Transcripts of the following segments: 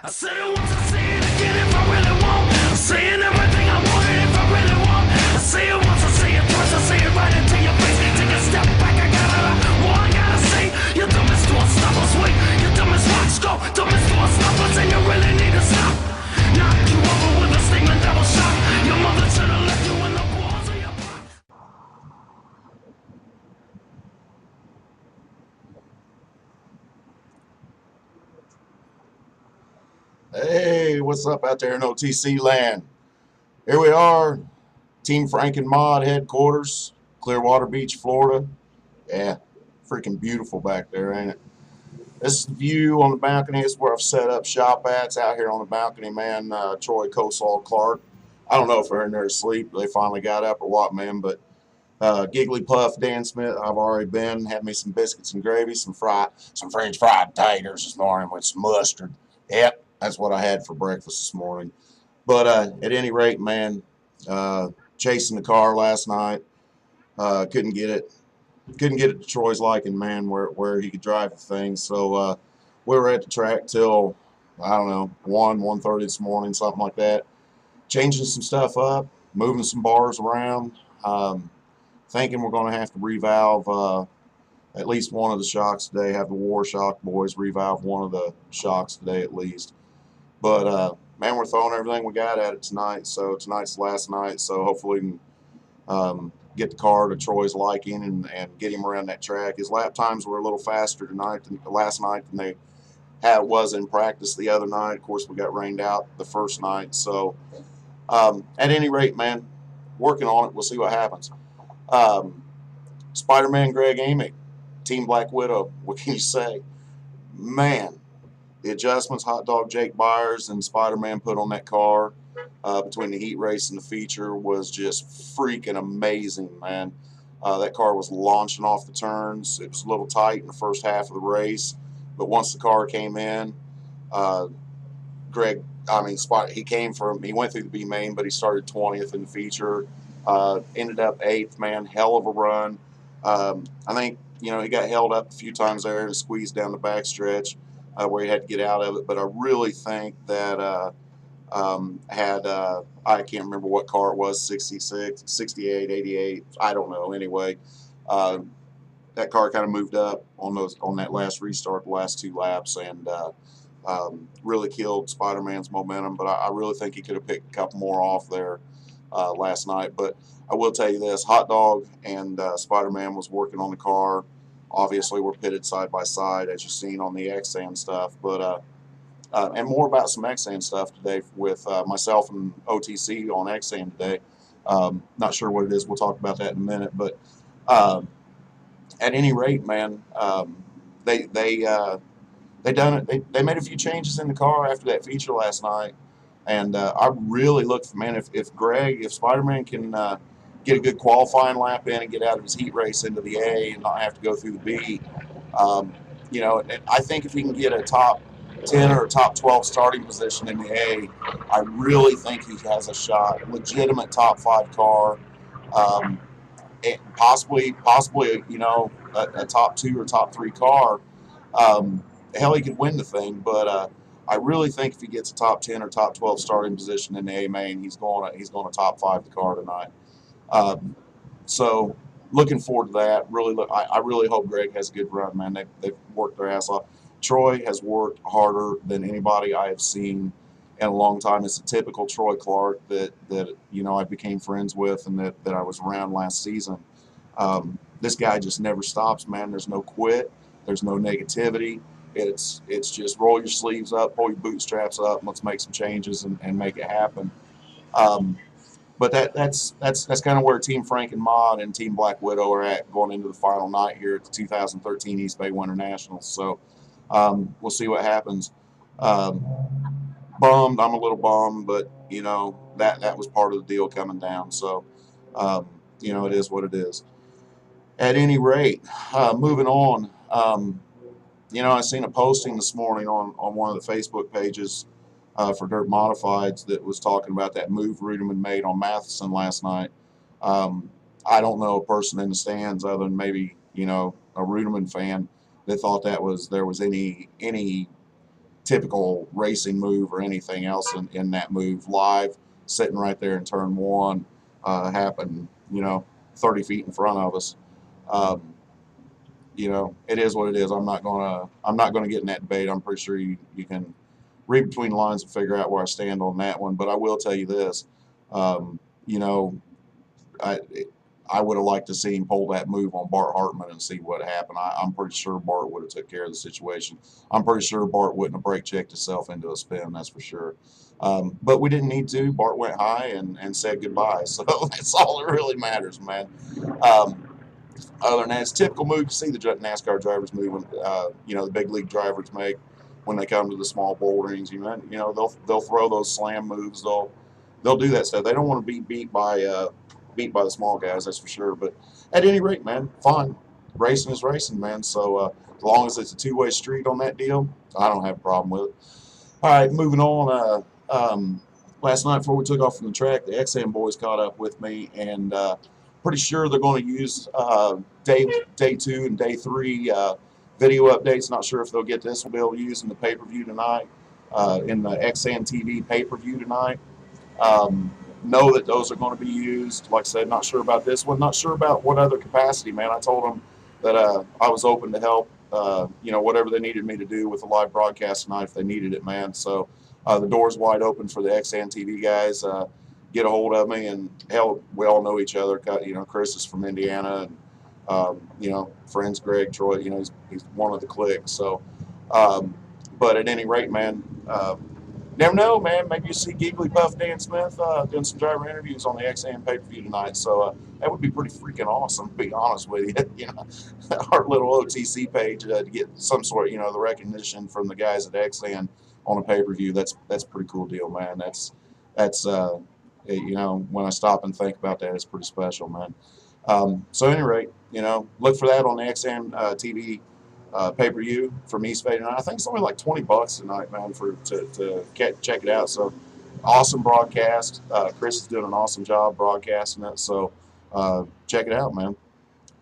I said it once, I say it again if I really want. I'm saying everything I wanted if I really want. I say it once, I say it twice, I say it right into your face. Take a step back, I gotta say, you're dumb as to unstoppable, sweet. You're dumb as rocks go, dumb as to unstoppable, and you really need to stop. Knock you over with a statement that will shock. Your mother should have left you in the balls of your box. Hey, what's up out there in OTC land? Here we are, Team Frank and Mod headquarters, Clearwater Beach, Florida. Yeah, freaking beautiful back there, ain't it? This is the view on the balcony. This is where I've set up shop at. It's out here on the balcony, man. Troy, Cosall, Clark. I don't know if they're in there asleep. They finally got up or what, man. But Giggly Puff, Dan Smith, I've already been. Had me some biscuits and gravy, some French fried taters this morning with some mustard. Yep, that's what I had for breakfast this morning. But at any rate, man, chasing the car last night, couldn't get it to Troy's liking, man, where he could drive the thing. So we were at the track till, I don't know, 1:30 this morning, something like that. Changing some stuff up, moving some bars around, thinking we're going to have to revalve at least one of the shocks today, have the War Shock boys revalve one of the shocks today at least. But, man, we're throwing everything we got at it tonight. So tonight's the last night, so hopefully we can get the car to Troy's liking and get him around that track. His lap times were a little faster tonight than last night than they was in practice the other night. Of course, we got rained out the first night. So at any rate, man, working on it. We'll see what happens. Spider-Man Greg Amick, Team Black Widow, what can you say? Man, the adjustments Hot Dog Jake Byers and Spider-Man put on that car between the heat race and the feature was just freaking amazing, man. That car was launching off the turns. It was a little tight in the first half of the race, but once the car came in, he went through the B main, but he started 20th in the feature, ended up 8th, man, hell of a run. I think, he got held up a few times there and squeezed down the backstretch where he had to get out of it, but I really think that I can't remember what car it was, 66, 68, 88, I don't know. Anyway, that car kind of moved up on that last restart, the last two laps, and really killed Spider-Man's momentum. But I really think he could have picked a couple more off there last night. But I will tell you this: Hot Dog and Spider-Man was working on the car. Obviously, we're pitted side by side, as you've seen on the Xan stuff, but. And more about some Xan stuff today with myself and OTC on Xan today. Not sure what it is. We'll talk about that in a minute. But at any rate, man, they done it. They made a few changes in the car after that feature last night, and I really look for, man, if Spider-Man can get a good qualifying lap in and get out of his heat race into the A and not have to go through the B. I think if he can get a top 10 or top 12 starting position in the A, I really think he has a shot. Legitimate top 5 car, and possibly a top 2 or top 3 car. Hell, he could win the thing, but I really think if he gets a top 10 or top 12 starting position in the A main, he's going to top 5 the car tonight. So looking forward to that. I really hope Greg has a good run, man. They've worked their ass off. Troy has worked harder than anybody I have seen in a long time. It's a typical Troy Clark that I became friends with and that I was around last season. This guy just never stops, man. There's no quit. There's no negativity. It's just roll your sleeves up, pull your bootstraps up, and let's make some changes and make it happen. But that's kind of where Team Frank and Mod and Team Black Widow are at going into the final night here at the 2013 Eastbay Winternationals. So we'll see what happens. Bummed. I'm a little bummed, but that was part of the deal coming down. So it is what it is. At any rate, moving on. I seen a posting this morning on one of the Facebook pages for Dirt Modifieds that was talking about that move Ruderman made on Matheson last night. I don't know a person in the stands other than maybe a Ruderman fan that thought there was any typical racing move or anything else in that move live. Sitting right there in turn one, happened, 30 feet in front of us. It is what it is. I'm not gonna get in that debate. I'm pretty sure you can read between the lines and figure out where I stand on that one. But I will tell you this, you know, I would have liked to see him pull that move on Bart Hartman and see what happened. I'm pretty sure Bart would have took care of the situation. I'm pretty sure Bart wouldn't have brake checked himself into a spin, that's for sure. But we didn't need to. Bart went high and said goodbye. So that's all that really matters, man. Other than that, it's a typical move. You see the NASCAR drivers moving, the big league drivers make when they come to the small bull rings. They'll throw those slam moves. They'll do that stuff. They don't want to be beat by the small guys, that's for sure. But at any rate, man, fun. Racing is racing, man. So as long as it's a two-way street on that deal, I don't have a problem with it. All right, moving on. Last night before we took off from the track, the XM boys caught up with me, and pretty sure they're going to use day 2 and day 3 video updates. Not sure if they'll get this. We'll be able to use in the pay-per-view tonight, in the XM TV pay-per-view tonight. Know that those are going to be used. Like I said, not sure about this one. Not sure about what other capacity, man. I told them that I was open to help, whatever they needed me to do with the live broadcast tonight if they needed it, man. So the door's wide open for the XM TV guys. Get a hold of me, and hell, we all know each other. Chris is from Indiana, and friends Greg, Troy. He's one of the clique. So, but at any rate, man, never know, man. Maybe you see Giggly Puff Dan Smith doing some driver interviews on the XM pay-per-view tonight. So that would be pretty freaking awesome, to be honest with you. Our little OTC page to get some sort, the recognition from the guys at XM on a pay-per-view. That's a pretty cool deal, man. That's when I stop and think about that, it's pretty special, man. So at any rate, look for that on the XM TV pay-per-view from Eastbay tonight. I think it's only like $20 tonight, man, to check it out. So awesome broadcast. Chris is doing an awesome job broadcasting it. So check it out, man.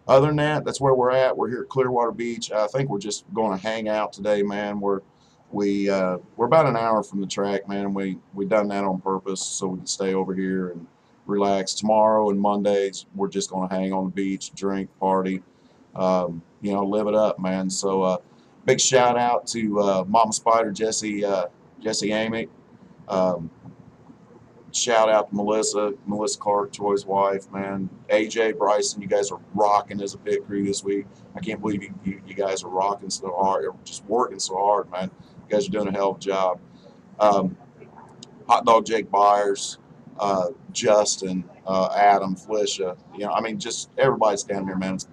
Other than that, that's where we're at. We're here at Clearwater Beach. I think we're just going to hang out today, man. We're about an hour from the track, man. We done that on purpose so we can stay over here and relax. Tomorrow and Mondays, we're just going to hang on the beach, drink, party, live it up, man. So big shout out to Mama Spider, Jesse Amick. Shout out to Melissa Clark, Troy's wife, man. AJ, Bryson, you guys are rocking as a pit crew this week. I can't believe you guys are rocking so hard, just working so hard, man. You guys are doing a hell of a job. Hot Dog Jake Byers, Justin, Adam, Felicia, just everybody's down here, man. It's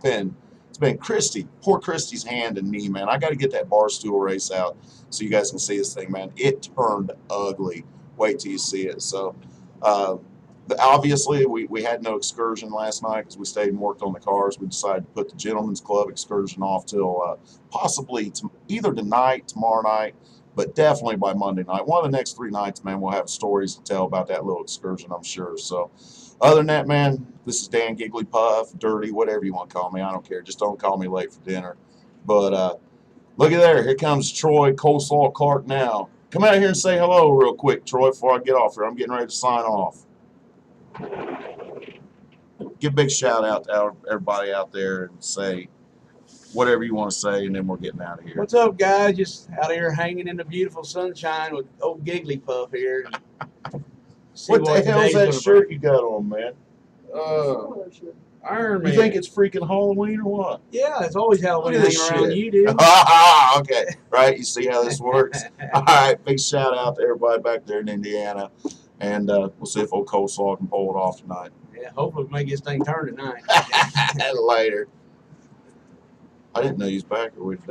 been Christy, poor Christy's hand and knee, man. I got to get that bar stool race out so you guys can see this thing, man. It turned ugly. Wait till you see it. So obviously we had no excursion last night because we stayed and worked on the cars. We decided to put the Gentlemen's Club excursion off till possibly either tonight, tomorrow night, but definitely by Monday night. One of the next 3 nights, man, we'll have stories to tell about that little excursion, I'm sure. So other than that, man, this is Dan Giggly Puff, Dirty, whatever you want to call me. I don't care. Just don't call me late for dinner. But look at there. Here comes Troy Coleslaw Clark now. Come out here and say hello real quick, Troy, before I get off here. I'm getting ready to sign off. Give a big shout out to everybody out there and say whatever you want to say, and then we're getting out of here. What's up, guys? Just out here hanging in the beautiful sunshine with old Giggly Puff here. What the hell is that shirt you got on, man? Iron Man. You think it's freaking Halloween or what? Yeah, it's always Halloween Look at this hanging around shit. you, dude. Okay. Right, you see how this works? All right, big shout out to everybody back there in Indiana. And we'll see if old Coleslaw can pull it off tonight. Yeah, hopefully we make this thing turn tonight. Later. I didn't know he was back, or we'd done.